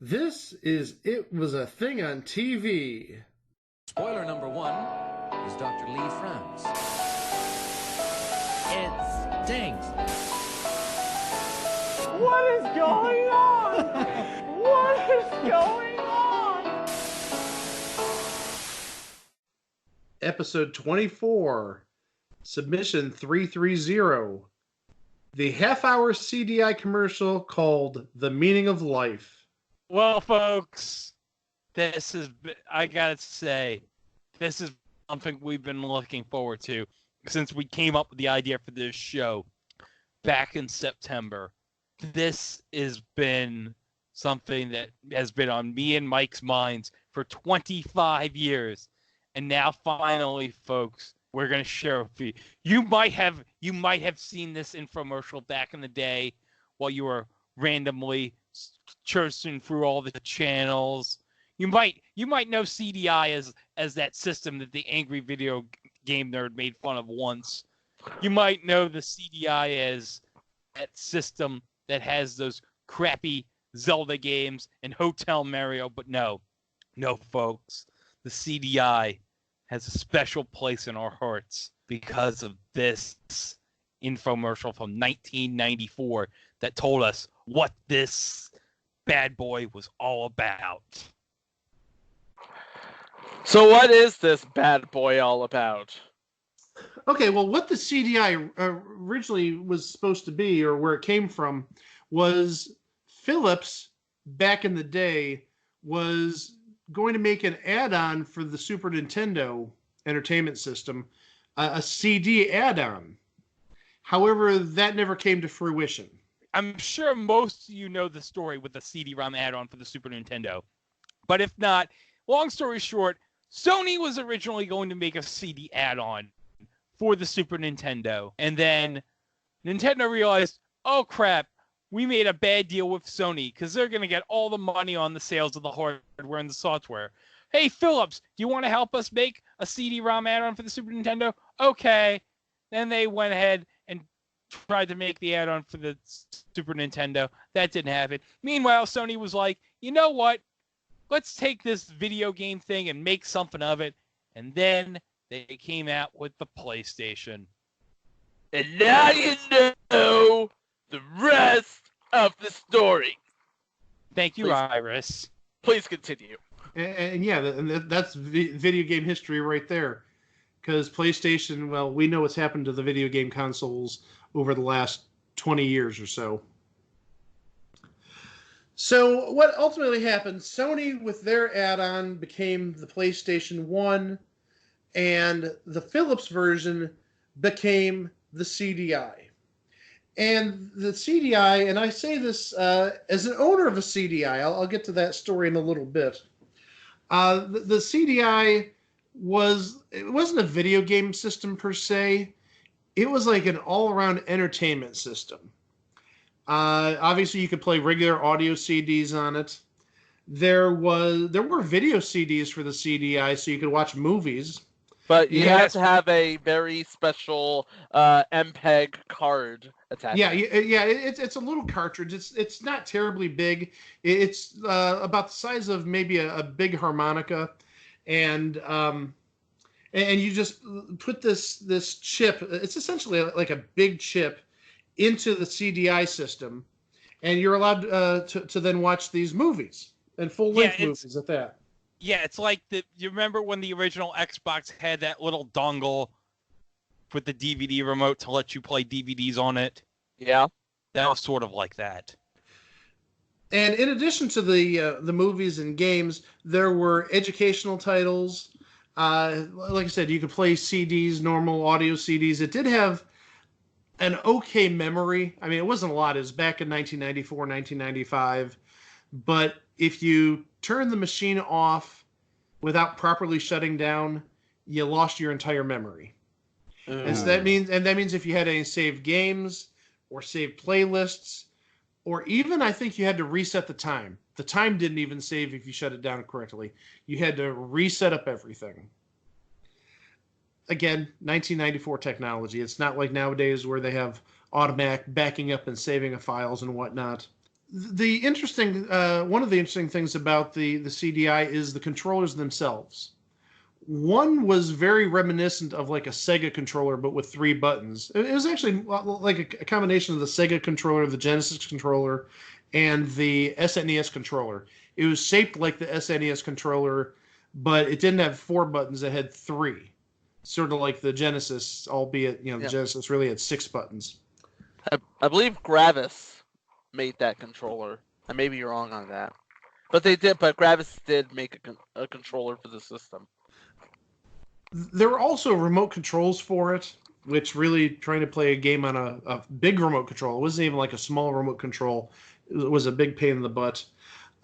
This is It Was a Thing on TV. Spoiler number one is Dr. Lee frowns. It stinks. What is going on? What is going on? Episode 24, Submission 330. The half-hour CDI commercial called The Meaning of Life. Well, folks, I gotta say, this is something we've been looking forward to since we came up with the idea for this show back in September. This has been something that has been on me and Mike's minds for 25 years. And now finally, folks, we're going to share with you. You might have seen this infomercial back in the day while you were randomly searching through all the channels. You might know CDI as that system that the angry video game nerd made fun of once. You might know the CDI as that system that has those crappy Zelda games and Hotel Mario, but no, folks, the CDI has a special place in our hearts because of this infomercial from 1994 that told us what this bad boy was all about. So what is this bad boy all about? Okay, well, what the CDI originally was supposed to be, or where it came from, was Philips, back in the day, was going to make an add-on for the Super Nintendo Entertainment System, a CD add-on. However, that never came to fruition. I'm sure most of you know the story with the CD-ROM add-on for the Super Nintendo. But if not, long story short, Sony was originally going to make a CD add-on for the Super Nintendo. And then Nintendo realized, oh crap, we made a bad deal with Sony because they're going to get all the money on the sales of the hardware and the software. Hey, Philips, do you want to help us make a CD-ROM add-on for the Super Nintendo? Okay. Then they went ahead and tried to make the add-on for the Super Nintendo. That didn't happen. Meanwhile, Sony was like, you know what? Let's take this video game thing and make something of it. And then they came out with the PlayStation. And now you know the rest of the story. Thank you, Please. Iris. Please continue. And yeah, that's video game history right there. Because PlayStation, well, we know what's happened to the video game consoles over the last 20 years or so. So what ultimately happened, Sony with their add-on became the PlayStation 1, and the Philips version became the CDI. And the CDI, and I say this as an owner of a CDI, I'll get to that story in a little bit. The CDI wasn't a video game system per se. It was like an all-around entertainment system. Obviously, you could play regular audio CDs on it. There were video CDs for the CDI, so you could watch movies. But you have to have a very special MPEG card attached. Yeah, it's a little cartridge. It's not terribly big. It's about the size of maybe a big harmonica, and you just put this chip. It's essentially like a big chip into the CDI system, and you're allowed to then watch these movies and full-length movies at that. Yeah, it's like you remember when the original Xbox had that little dongle with the DVD remote to let you play DVDs on it? Yeah. That was sort of like that. And in addition to the movies and games, there were educational titles. Like I said, you could play CDs, normal audio CDs. It did have an okay memory. I mean, it wasn't a lot. It was back in 1994, 1995. But if you turn the machine off without properly shutting down, you lost your entire memory. And so that means if you had any saved games or saved playlists, or even I think you had to reset the time. The time didn't even save if you shut it down correctly. You had to reset up everything. Again, 1994 technology. It's not like nowadays where they have automatic backing up and saving of files and whatnot. The interesting one of the interesting things about the CDI is the controllers themselves. One was very reminiscent of like a Sega controller, but with 3 buttons. It was actually like a combination of the Sega controller, the Genesis controller, and the SNES controller. It was shaped like the SNES controller, but it didn't have 4 buttons. It had 3, sort of like the Genesis, albeit the Genesis really had 6 buttons. I believe Gravis made that controller. I may be wrong on that, but Gravis did make a controller for the system. There were also remote controls for it, which really trying to play a game on a big remote control. It wasn't even like a small remote control. It was a big pain in the butt.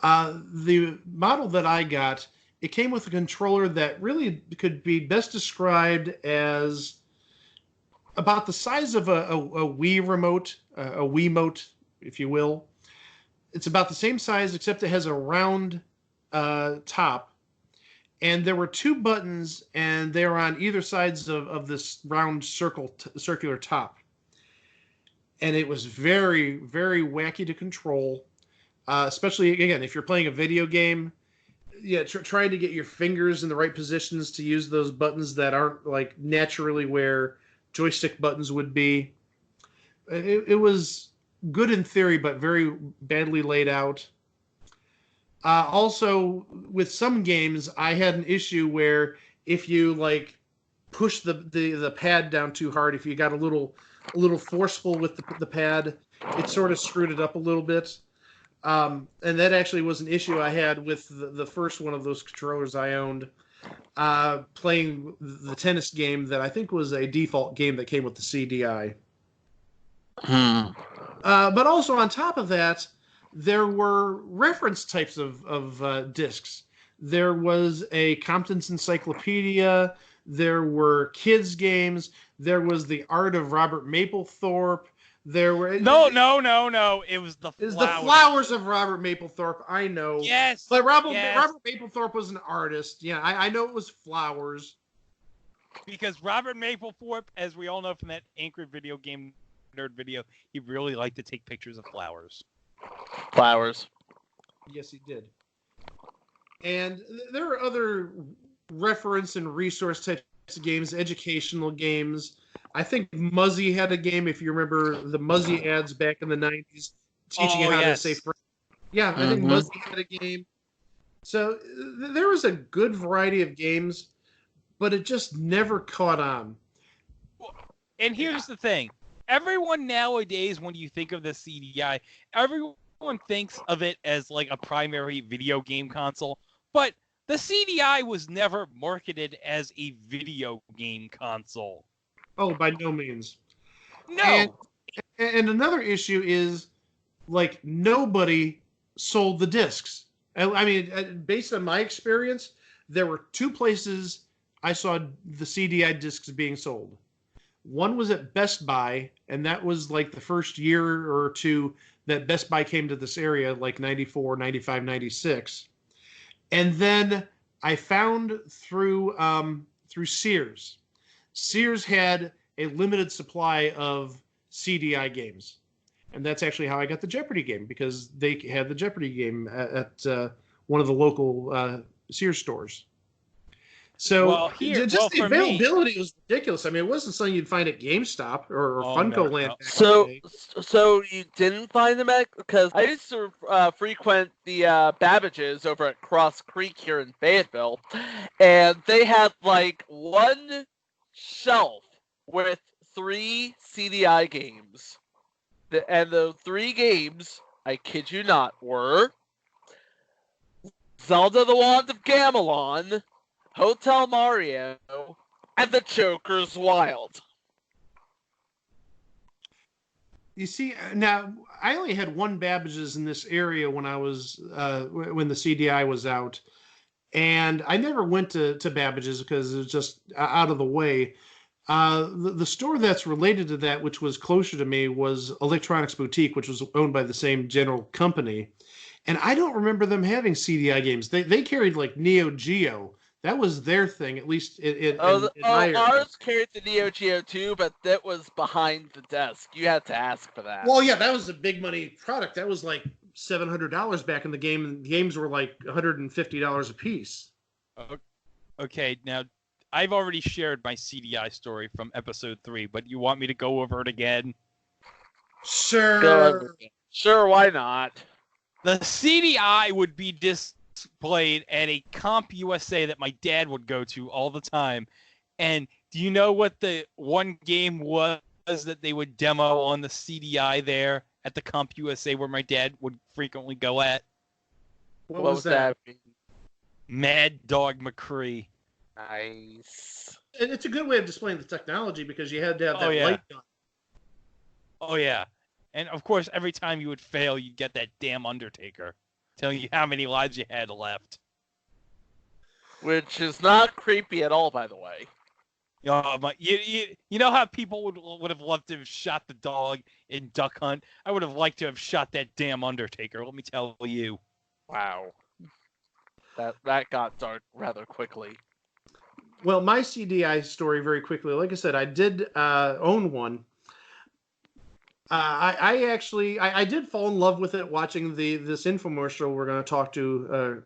The model that I got, it came with a controller that really could be best described as about the size of a Wii remote, a Wiimote, if you will. It's about the same size, except it has a round top. And there were 2 buttons, and they were on either sides of this round circular top. And it was very, very wacky to control, especially, again, if you're playing a video game. Yeah, trying to get your fingers in the right positions to use those buttons that aren't like naturally where joystick buttons would be. It was good in theory, but very badly laid out. Also, with some games, I had an issue where if you like push the pad down too hard, if you got a little forceful with the pad, it sort of screwed it up a little bit. And that actually was an issue I had with the first one of those controllers I owned, playing the tennis game that I think was a default game that came with the CDI. But also on top of that, there were reference types of discs. There was a Compton's Encyclopedia. There were kids games. There was the Art of Robert Mapplethorpe. There were No. It was the is flowers. the Flowers of Robert Mapplethorpe. I know. Yes. But Robert yes. Mapplethorpe was an artist. Yeah, I know it was flowers. Because Robert Mapplethorpe, as we all know from that Anchor video game nerd video, he really liked to take pictures of flowers. Flowers. Yes, he did. And there are other reference and resource types of games, educational games. I think Muzzy had a game, if you remember the Muzzy ads back in the 90s, teaching you how to say French. Yeah, I think Muzzy had a game. So there was a good variety of games, but it just never caught on. And here's the thing. Everyone nowadays, when you think of the CDI, everyone thinks of it as like a primary video game console. But the CDI was never marketed as a video game console. Oh, by no means. No. And another issue is, like, nobody sold the discs. I mean, based on my experience, there were 2 places I saw the CDI discs being sold. One was at Best Buy, and that was like the first year or 2 that Best Buy came to this area, like 94, 95, 96. And then I found through Sears. Sears had a limited supply of CDI games. And that's actually how I got the Jeopardy game, because they had the Jeopardy game at one of the local Sears stores. So the availability was ridiculous. I mean, it wasn't something you'd find at GameStop or Funko Land. So you didn't find them because I used to frequent the Babbage's over at Cross Creek here in Fayetteville, and they had like one shelf with 3 CDI games. And the 3 games, I kid you not, were Zelda the Wand of Gamelon, Hotel Mario, and The Joker's Wild. You see, now I only had one Babbage's in this area when I was when the CDI was out, and I never went to Babbage's because it was just out of the way. The store that's related to that, which was closer to me, was Electronics Boutique, which was owned by the same general company, and I don't remember them having CDI games. They carried like Neo Geo. That was their thing, at least in my area. Ours carried the Neo Geo too, but that was behind the desk. You had to ask for that. Well, yeah, that was a big money product. That was like $700 back in the game, and the games were like $150 a piece. Okay, now I've already shared my CDI story from episode 3, but you want me to go over it again? Sure. Sure, why not? The CDI would be displayed at a Comp USA that my dad would go to all the time. And do you know what the one game was that they would demo on the CDI there at the Comp USA where my dad would frequently go at? What was that? Mad Dog McCree. Nice. And it's a good way of displaying the technology because you had to have that yeah. light gun. Oh, yeah. And, of course, every time you would fail, you'd get that damn Undertaker telling you how many lives you had left. Which is not creepy at all, by the way. You know how people would have loved to have shot the dog in Duck Hunt? I would have liked to have shot that damn Undertaker, let me tell you. Wow. That got dark rather quickly. Well, my CDI story very quickly. Like I said, I did own one. I did fall in love with it watching this infomercial we're going to talk to.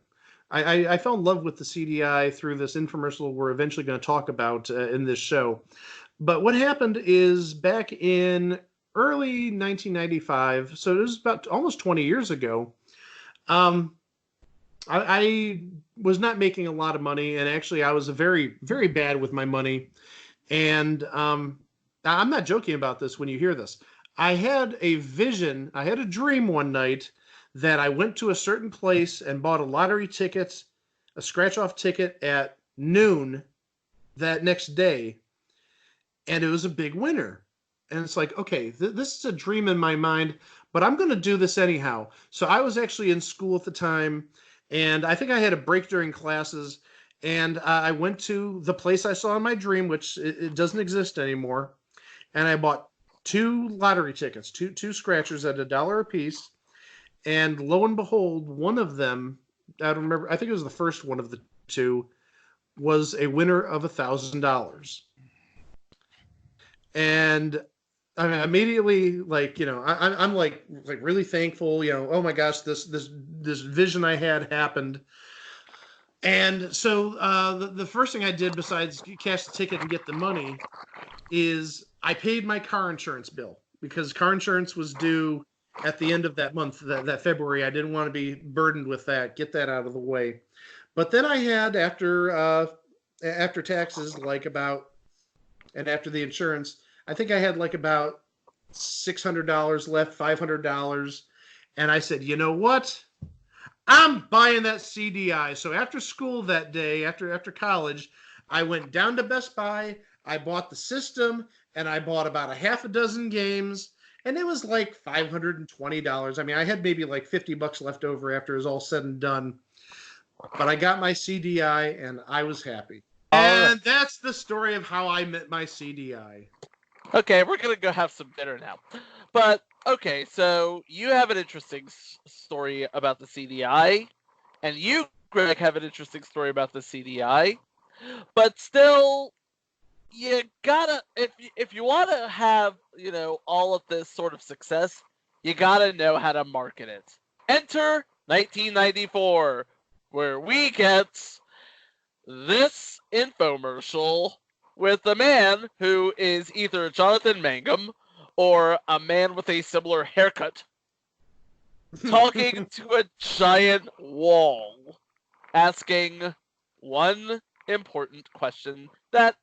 I fell in love with the CDI through this infomercial we're eventually going to talk about in this show. But what happened is back in early 1995, so it was about almost 20 years ago, I was not making a lot of money, and actually I was very, very bad with my money. And I'm not joking about this when you hear this. I had a vision, I had a dream one night that I went to a certain place and bought a lottery ticket, a scratch-off ticket at noon that next day, and it was a big winner. And it's like, okay, this is a dream in my mind, but I'm going to do this anyhow. So I was actually in school at the time, and I think I had a break during classes, and I went to the place I saw in my dream, which it doesn't exist anymore, and I bought 2 lottery tickets, two scratchers at $1 a piece. And lo and behold, one of them, I don't remember, I think it was the first one of the 2, was a winner of $1,000. And I mean, immediately, like, I'm like really thankful, oh my gosh, this vision I had happened. And so the first thing I did besides cash the ticket and get the money is I paid my car insurance bill because car insurance was due at the end of that month, that February. I didn't want to be burdened with that, get that out of the way. But then I had, after taxes, and after the insurance, I think I had like about $600 left, $500. And I said, you know what? I'm buying that CDI. So after school that day, after college, I went down to Best Buy. I bought the system, and I bought about a half a dozen games, and it was like $520. I mean, I had maybe like $50 left over after it was all said and done. But I got my CDI, and I was happy. And that's the story of how I met my CDI. Okay, we're going to go have some dinner now. But, okay, so you have an interesting story about the CDI, and you, Greg, have an interesting story about the CDI. But still, you gotta, if you want to have, all of this sort of success, you gotta know how to market it. Enter 1994, where we get this infomercial with a man who is either Jonathan Mangum or a man with a similar haircut talking to a giant wall, asking one important question that,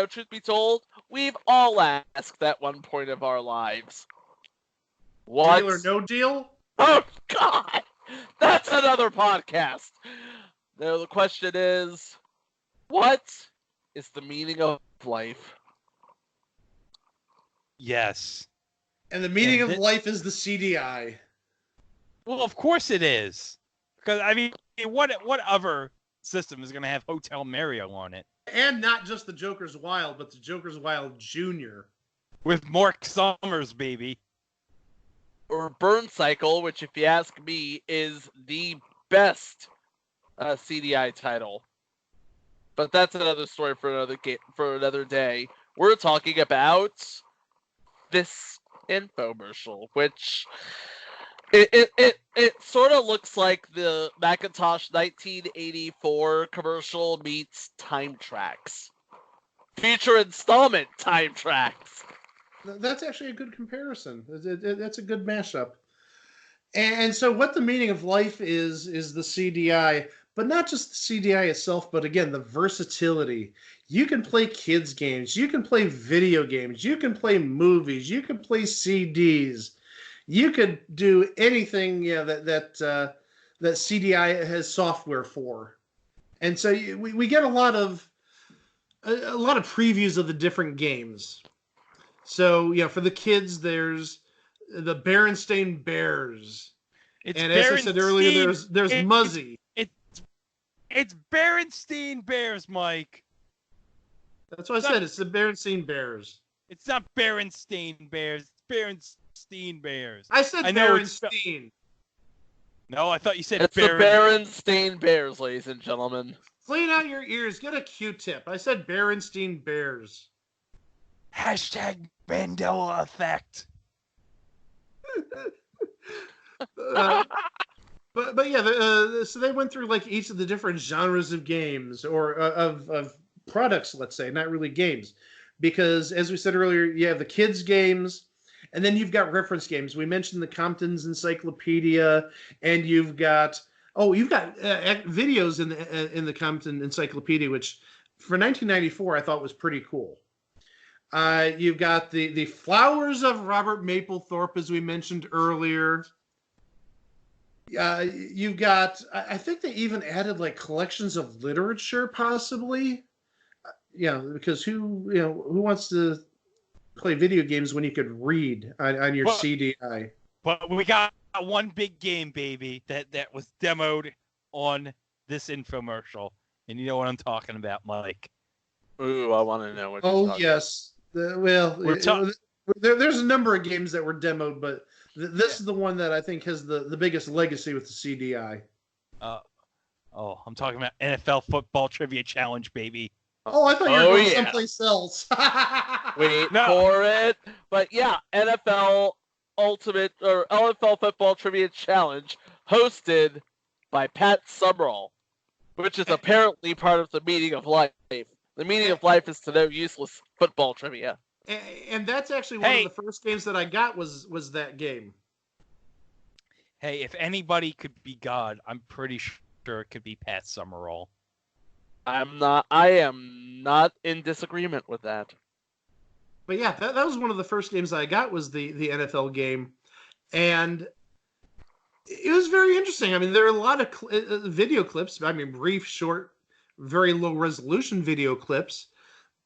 truth be told, we've all asked at one point of our lives. What? Deal or no deal? Oh, God! That's another podcast. Now, the question is, what is the meaning of life? Yes. And the meaning of life is the CDI. Well, of course it is. Because, I mean, what other system is going to have Hotel Mario on it? And not just the Joker's Wild, but the Joker's Wild Jr. With Mark Summers, baby. Or Burn Cycle, which, if you ask me, is the best CDI title. But that's another story for another day. We're talking about this infomercial, which It sort of looks like the Macintosh 1984 commercial meets Time Tracks. Future installment Time Tracks. That's actually a good comparison. That's a good mashup. And so what the meaning of life is the CDI, but not just the CDI itself, but again, the versatility. You can play kids games, you can play video games, you can play movies, you can play CDs. You could do anything that CDI has software for. And so we get a lot of previews of the different games. So, for the kids, there's the Berenstain Bears. And as I said earlier, there's Muzzy. It's Berenstain Bears, Mike. That's what I said. It's the Berenstain Bears. It's not Berenstain Bears. It's Berenstain Bears. I said Berenstain. No, I thought you said it's the Berenstain Bears, ladies and gentlemen. Clean out your ears. Get a Q-tip. I said Berenstain Bears. Hashtag Mandela effect. But yeah, so they went through like each of the different genres of games or of products, let's say, not really games, because as we said earlier, you have the kids games, and then you've got reference games. We mentioned the Compton's Encyclopedia, and you've got videos in the Compton Encyclopedia, which for 1994 I thought was pretty cool. You've got the Flowers of Robert Mapplethorpe, as we mentioned earlier. You've got, I think they even added like collections of literature, possibly. Because who wants to play video games when you could read on your CDI? But we got one big game, baby, that was demoed on this infomercial, and you know what I'm talking about, Mike. Ooh, I want to know what. Oh yes. There's a number of games that were demoed, but this is the one that I think has the biggest legacy with the CDI. I'm talking about NFL Football Trivia Challenge, baby. Oh, I thought you were going someplace else. Wait for it. But yeah, NFL Football Trivia Challenge, hosted by Pat Summerall, which is apparently part of the meaning of life. The meaning of life is to know useless football trivia. And that's actually one of the first games that I got was that game. Hey, if anybody could be God, I'm pretty sure it could be Pat Summerall. I am not in disagreement with that. But yeah, that was one of the first games I got was the NFL game. And it was very interesting. I mean, there are a lot of video clips. I mean, brief, short, very low resolution video clips,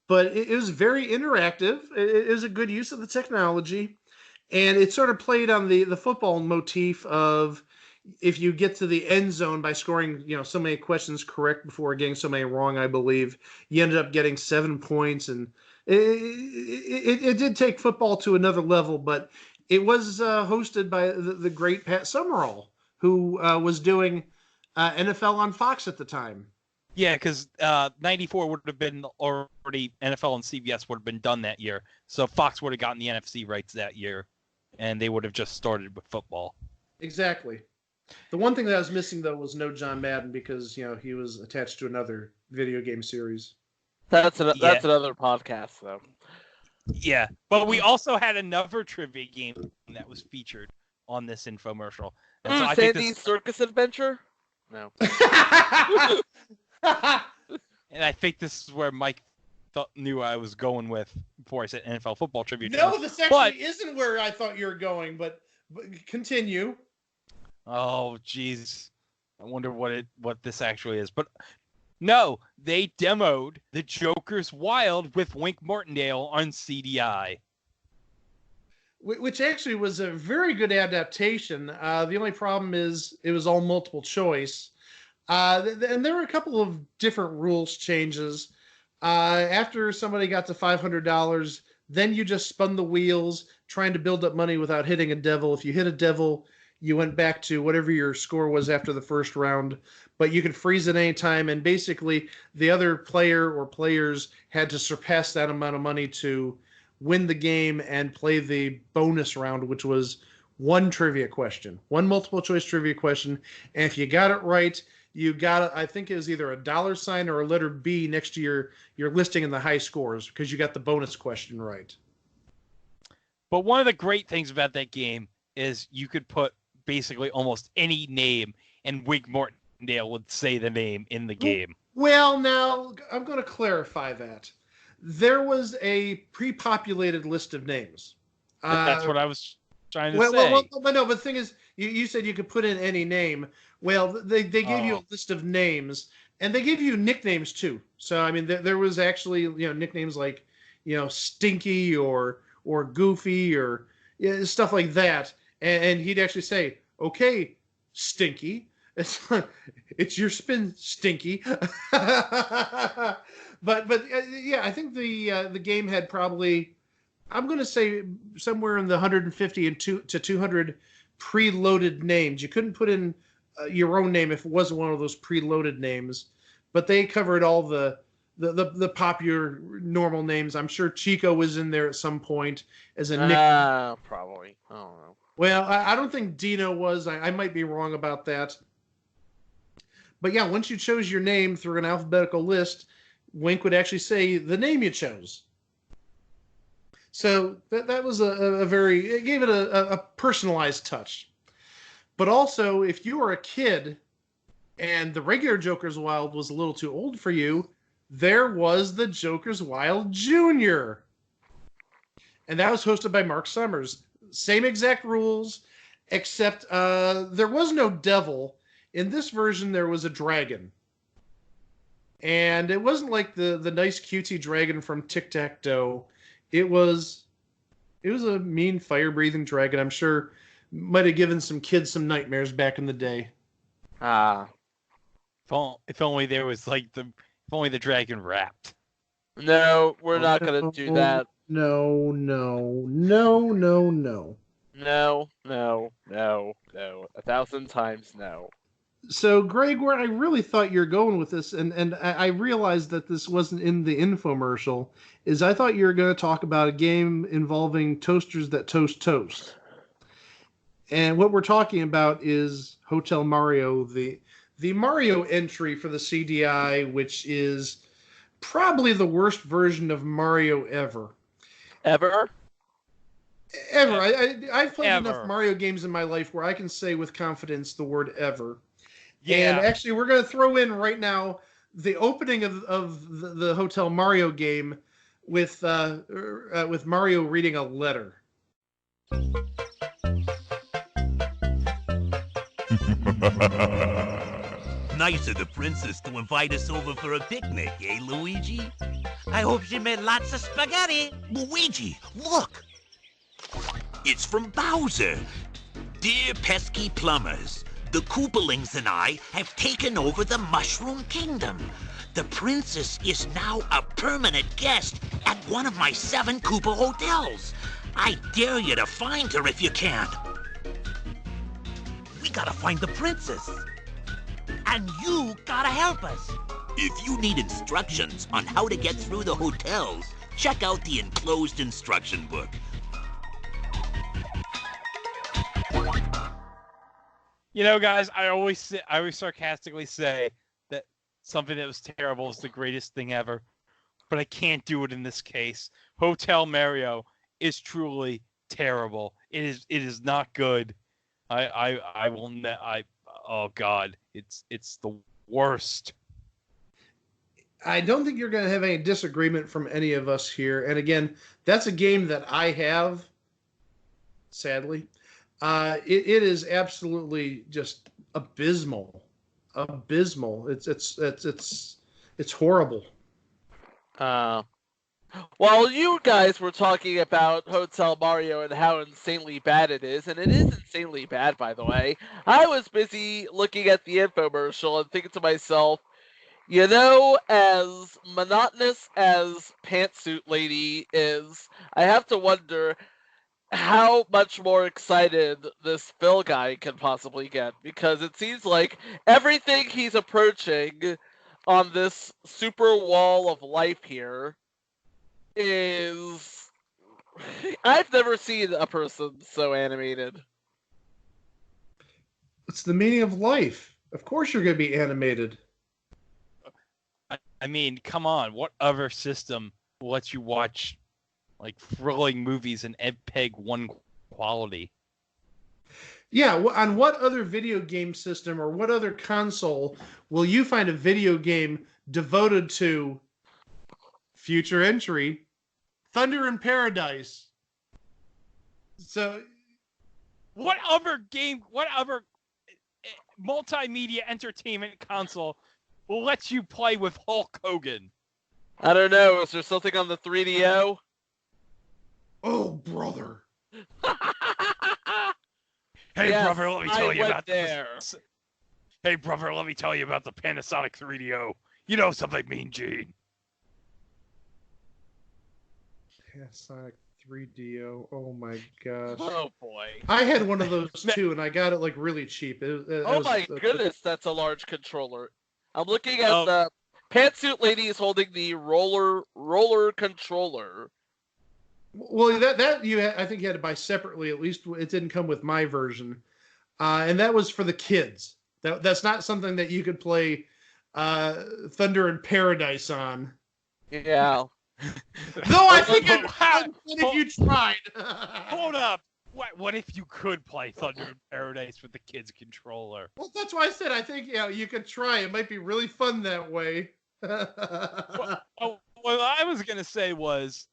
but it was very interactive. It was a good use of the technology, and it sort of played on the football motif of if you get to the end zone by scoring so many questions correct before getting so many wrong, I believe you ended up getting 7 points, and it did take football to another level. But it was hosted by the great Pat Summerall, who was doing NFL on Fox at the time. Yeah, because 94 would have been already NFL and CBS would have been done that year. So Fox would have gotten the NFC rights that year, and they would have just started with football. Exactly. The one thing that I was missing, though, was no John Madden because, he was attached to another video game series. That's another podcast, though. Yeah, but we also had another trivia game that was featured on this infomercial. And so I think Sandy's Circus Adventure? No. And I think this is where Mike knew I was going with before I said NFL football trivia. No, this actually isn't where I thought you were going, but continue. Oh, jeez. I wonder what this actually is. But no, they demoed the Joker's Wild with Wink Martindale on CDI. Which actually was a very good adaptation. The only problem is it was all multiple choice. And there were a couple of different rules changes. After somebody got to $500, then you just spun the wheels trying to build up money without hitting a devil. If you hit a devil, you went back to whatever your score was after the first round, but you could freeze at any time. And basically the other player or players had to surpass that amount of money to win the game and play the bonus round, which was one trivia question, one multiple choice trivia question, and if you got it right, you got, I think it was either a $sign or a letter B next to your listing in the high scores because you got the bonus question right. But one of the great things about that game is you could put basically almost any name, and Wig Martindale would say the name in the game. Well, now I'm going to clarify that. There was a pre-populated list of names. That's what I was trying to say. But no, but the thing is, you said you could put in any name. Well, they gave you a list of names, and they gave you nicknames too. So I mean, there was actually nicknames like Stinky or Goofy or stuff like that. And he'd actually say, "Okay, Stinky, it's your spin, Stinky." but yeah, I think the game had probably, I'm going to say, somewhere in the 150 to 200 preloaded names. You couldn't put in your own name if it wasn't one of those preloaded names, but they covered all the popular normal names. I'm sure Chico was in there at some point as a nickname. Probably. I don't know. Well, I don't think Dino was. I might be wrong about that. But yeah, once you chose your name through an alphabetical list, Wink would actually say the name you chose. So that was a very, it gave it a personalized touch. But also, if you were a kid and the regular Joker's Wild was a little too old for you, there was the Joker's Wild Jr. And that was hosted by Mark Summers. Same exact rules, except there was no devil. In this version, there was a dragon. And it wasn't like the nice cutesy dragon from Tic-Tac-Toe. It was a mean fire-breathing dragon. I'm sure might have given some kids some nightmares back in the day. If only there was if only the dragon rapped. No, we're not gonna do that. No. No. 1,000 times no. So, Greg, where I really thought you were going with this, and I realized that this wasn't in the infomercial, is I thought you were going to talk about a game involving toasters that toast. And what we're talking about is Hotel Mario, the Mario entry for the CDI, which is probably the worst version of Mario ever. Ever? I've played Ever. enough Mario games in my life where I can say with confidence the word ever. Yeah. And actually, we're going to throw in right now the opening of the Hotel Mario game with Mario reading a letter. Nice of the princess to invite us over for a picnic, eh, Luigi? I hope she made lots of spaghetti. Luigi, look! It's from Bowser. Dear pesky plumbers, the Koopalings and I have taken over the Mushroom Kingdom. The princess is now a permanent guest at one of my 7 Koopa hotels. I dare you to find her if you can. We gotta find the princess. And you gotta help us. If you need instructions on how to get through the hotels, check out the enclosed instruction book. Guys, I always sarcastically say that something that was terrible is the greatest thing ever, but I can't do it in this case. Hotel Mario is truly terrible. It is not good. Oh God, it's the worst. I don't think you're going to have any disagreement from any of us here. And again, that's a game that I have, sadly. It is absolutely just abysmal. It's horrible. While you guys were talking about Hotel Mario and how insanely bad it is, and it is insanely bad, by the way, I was busy looking at the infomercial and thinking to myself, as monotonous as Pantsuit Lady is, I have to wonder how much more excited this Phil guy can possibly get, because it seems like everything he's approaching on this super wall of life here is... I've never seen a person so animated. It's the meaning of life. Of course you're going to be animated. I mean, come on. What other system lets you watch like thrilling movies in MPEG 1 quality? Yeah, on what other video game system or what other console will you find a video game devoted to future entry, Thunder in Paradise? So, What other multimedia entertainment console will let you play with Hulk Hogan? I don't know. Is there something on the 3DO? oh brother. Hey, Yes, brother, let me tell you went about there. this. Hey, brother, let me tell you about the Panasonic 3DO. You know something, Mean Gene. Panasonic 3DO. Oh my gosh. Oh boy. I had one of those too, and I got it like really cheap. Oh my goodness, that's a large controller. I'm looking at Oh. the pantsuit lady is holding the roller controller. Well, that I think you had to buy separately. At least it didn't come with my version, and that was for the kids. That's not something that you could play Thunder in Paradise on. Yeah. Though I think But it how- if you tried. Hold up. What if you could play Thunder in Paradise with the kids controller? Well, that's why I said I think you could try. It might be really fun that way. Oh, what I was gonna say was,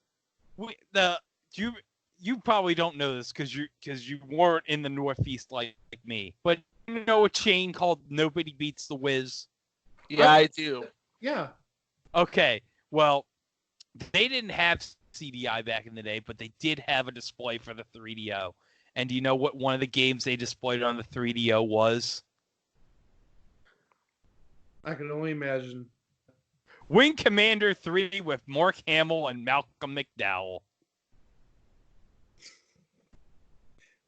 you probably don't know this because you weren't in the Northeast like me, but you know a chain called Nobody Beats the Wiz? Yeah, I do. Yeah. Okay, well, they didn't have CDI back in the day, but they did have a display for the 3DO. And do you know what one of the games they displayed on the 3DO was? I can only imagine. Wing Commander 3 with Mark Hamill and Malcolm McDowell.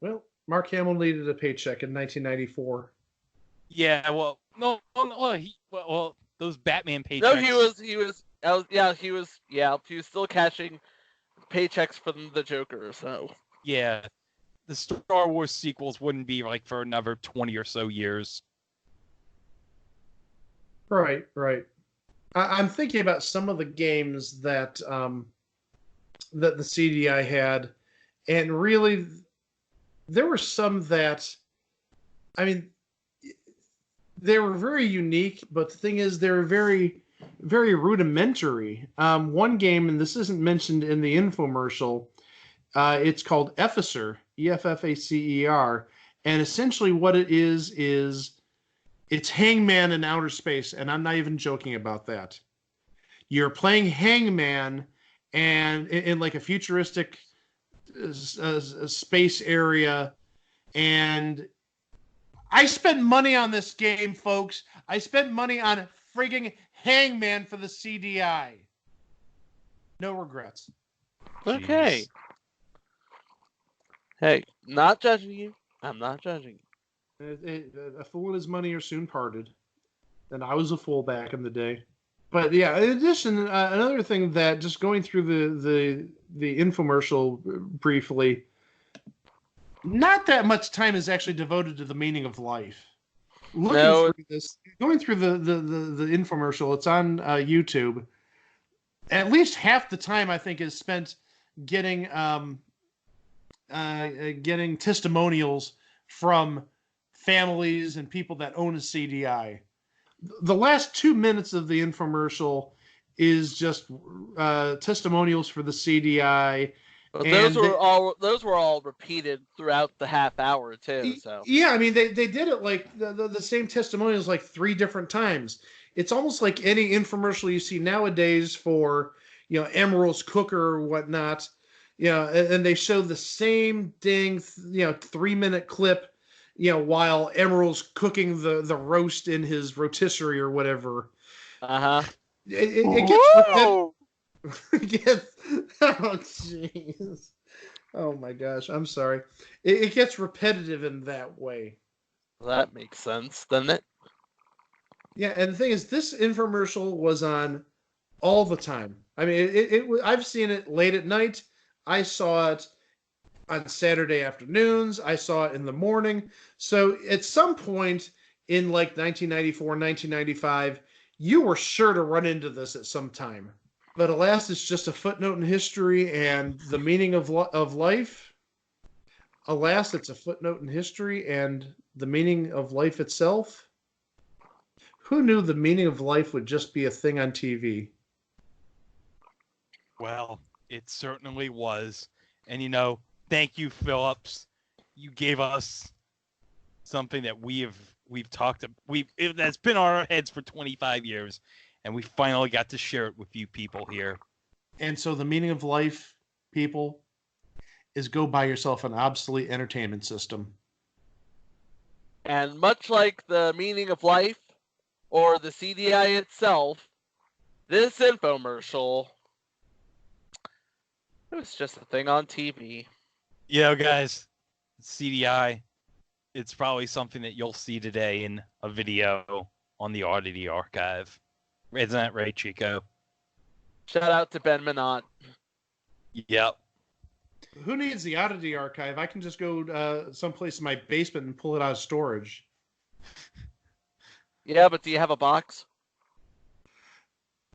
Well, Mark Hamill needed a paycheck in 1994. Yeah, well, no, well, those Batman paychecks. No, he was still cashing paychecks from the Joker, so. Yeah, the Star Wars sequels wouldn't be like for another 20 or so years. Right. I'm thinking about some of the games that that the CDI had, and really, there were some that, I mean, they were very unique. But the thing is, they're very, very rudimentary. One game, and this isn't mentioned in the infomercial, it's called Effacer, Effacer, and essentially what it is it's Hangman in outer space, and I'm not even joking about that. You're playing Hangman, and in like a futuristic space area, and I spent money on this game, folks. I spent money on frigging Hangman for the CDI. No regrets. Okay. Jeez. Hey, not judging you. I'm not judging you. A fool and his money are soon parted. And I was a fool back in the day. But yeah, in addition, another thing that just going through the infomercial briefly, not that much time is actually devoted to the meaning of life. Through this, going through the infomercial, it's on YouTube. At least half the time I think is spent getting testimonials from families and people that own a CDI. The last 2 minutes of the infomercial is just testimonials for the CDI. But those were all repeated throughout the half hour too. So yeah, I mean they did it like the same testimonials like 3 different times. It's almost like any infomercial you see nowadays for Emerald's Cooker or whatnot. And they show the same dang 3-minute clip. While Emerald's cooking the roast in his rotisserie or whatever. It gets oh jeez. Oh my gosh, I'm sorry. It gets repetitive in that way. That makes sense, doesn't it? Yeah, and the thing is, this infomercial was on all the time. I mean, I've seen it late at night. I saw it on Saturday afternoons. I saw it in the morning. So at some point in like 1994, 1995, you were sure to run into this at some time. But alas, it's just a footnote in history, and the meaning of life. Alas, it's a footnote in history, and the meaning of life itself. Who knew the meaning of life would just be a thing on TV? Well, it certainly was. And thank you, Phillips. You gave us something that we've talked about. That's been on our heads for 25 years, and we finally got to share it with you people here. And so the meaning of life, people, is go buy yourself an obsolete entertainment system. And much like the meaning of life or the CDI itself, this infomercial, it was just a thing on TV. Guys, CDI, it's probably something that you'll see today in a video on the Oddity Archive. Isn't that right, Chico? Shout out to Ben Minot. Yep. Who needs the Oddity Archive? I can just go someplace in my basement and pull it out of storage. Yeah, but do you have a box?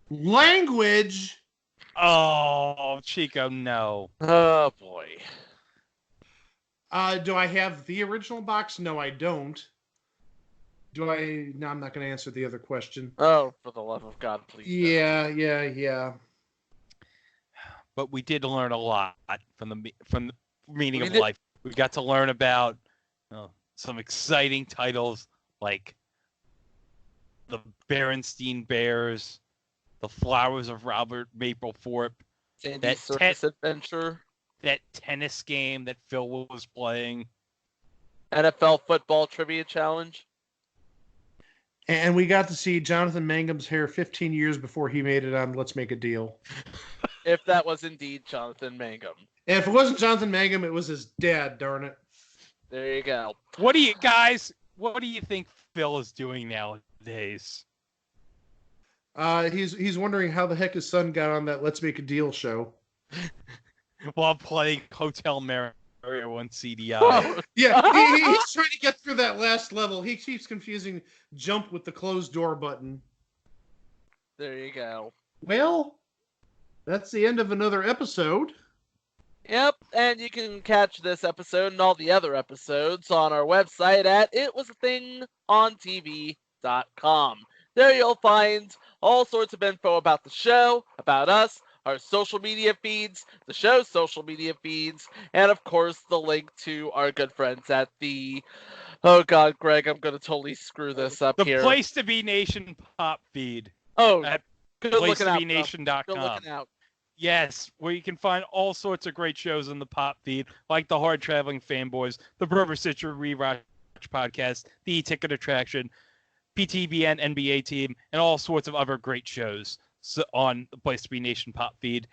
Language! Oh, Chico, no. Oh, boy. Do I have the original box? No, I don't. Do I? No, I'm not going to answer the other question. Oh, for the love of God, please. Yeah. But we did learn a lot from the meaning of life. We got to learn about some exciting titles like the Berenstein Bears, the Flowers of Robert Mapplethorpe, Sandy's Circus Adventure, that tennis game that Phil was playing, NFL Football Trivia Challenge. And we got to see Jonathan Mangum's hair 15 years before he made it on Let's Make a Deal. If that was indeed Jonathan Mangum. And if it wasn't Jonathan Mangum, it was his dad, darn it. There you go. What do you think Phil is doing nowadays? He's wondering how the heck his son got on that Let's Make a Deal show. While playing Hotel Mario on CDI. Oh, yeah, he's trying to get through that last level. He keeps confusing jump with the closed door button. There you go. Well, that's the end of another episode. Yep, and you can catch this episode and all the other episodes on our website at itwasathingontv.com. There you'll find all sorts of info about the show, about us, our social media feeds, the show's social media feeds, and of course the link to our good friends at the... Oh god, Greg, I'm going to totally screw this up here. The Place to Be Nation pop feed. Oh, at good looking out. PlaceToBeNation.com. Good looking out. Yes, where you can find all sorts of great shows in the pop feed, like the Hard Traveling Fanboys, the River Citra Rewatch Podcast, the E-Ticket Attraction, PTBN NBA Team, and all sorts of other great shows on the Place to Be Nation pop feed.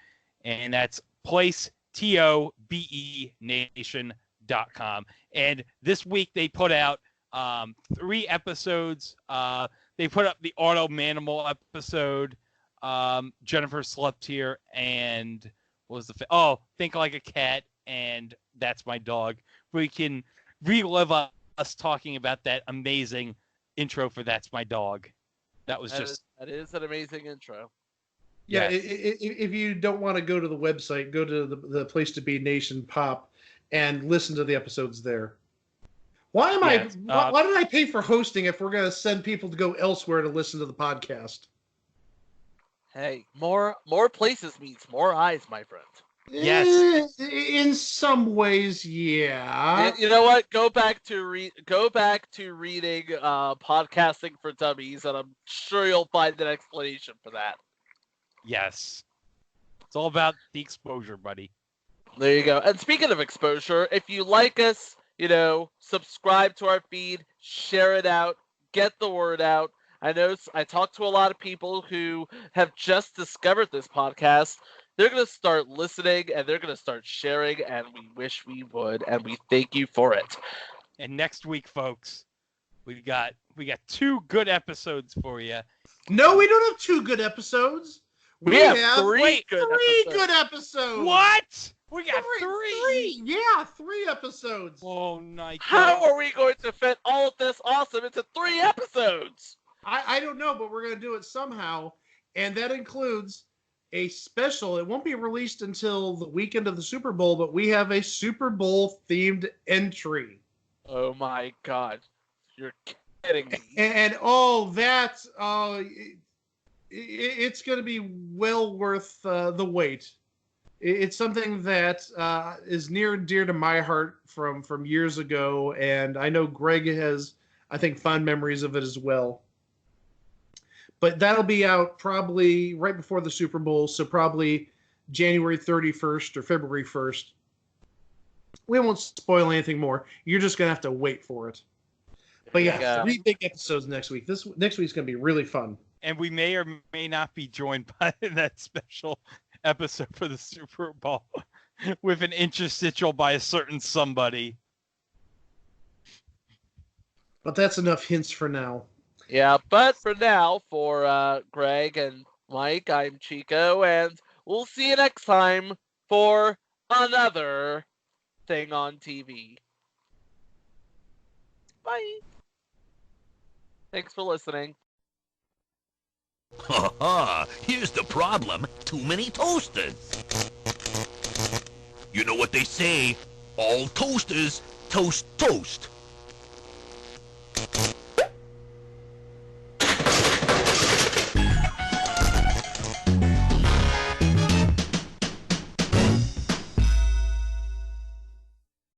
And that's PlaceToBeNation.com. And this week they put out 3 episodes. They put up the Auto Manimal episode, Jennifer Slept Here, and what was Think Like a Cat, and That's My Dog. We can relive us talking about that amazing intro for That's My Dog. That is an amazing intro. Yeah, Yes. if you don't want to go to the website, go to the Place to Be Nation pop and listen to the episodes there. Why did I pay for hosting if we're going to send people to go elsewhere to listen to the podcast? Hey, more places means more eyes, my friend. Yes. In some ways, yeah. You know what? Go back to reading Podcasting for Dummies, and I'm sure you'll find an explanation for that. Yes. It's all about the exposure, buddy. There you go. And speaking of exposure, if you like us, subscribe to our feed, share it out, get the word out. I know I talked to a lot of people who have just discovered this podcast. They're going to start listening, and they're going to start sharing, and we wish we would, and we thank you for it. And next week, folks, we got 2 good episodes for you. No, we don't have 2 good episodes. We have three good good episodes. What? We got Three. Yeah, 3 episodes. Oh, nice. How are we going to fit all of this awesome into 3 episodes? I don't know, but we're going to do it somehow. And that includes a special. It won't be released until the weekend of the Super Bowl, but we have a Super Bowl themed entry. Oh my god. You're kidding me. And it's going to be well worth the wait. It's something that is near and dear to my heart from years ago, and I know Greg has, I think, fond memories of it as well. But that'll be out probably right before the Super Bowl, so probably January 31st or February 1st. We won't spoil anything more. You're just going to have to wait for it. But yeah, 3 big episodes next week. Next week's going to be really fun. And we may or may not be joined by that special episode for the Super Bowl with an interstitial by a certain somebody. But that's enough hints for now. Yeah, but for now, for Greg and Mike, I'm Chico, and we'll see you next time for another thing on TV. Bye. Thanks for listening. Ha ha! Here's the problem. Too many toasters. You know what they say? All toasters toast toast.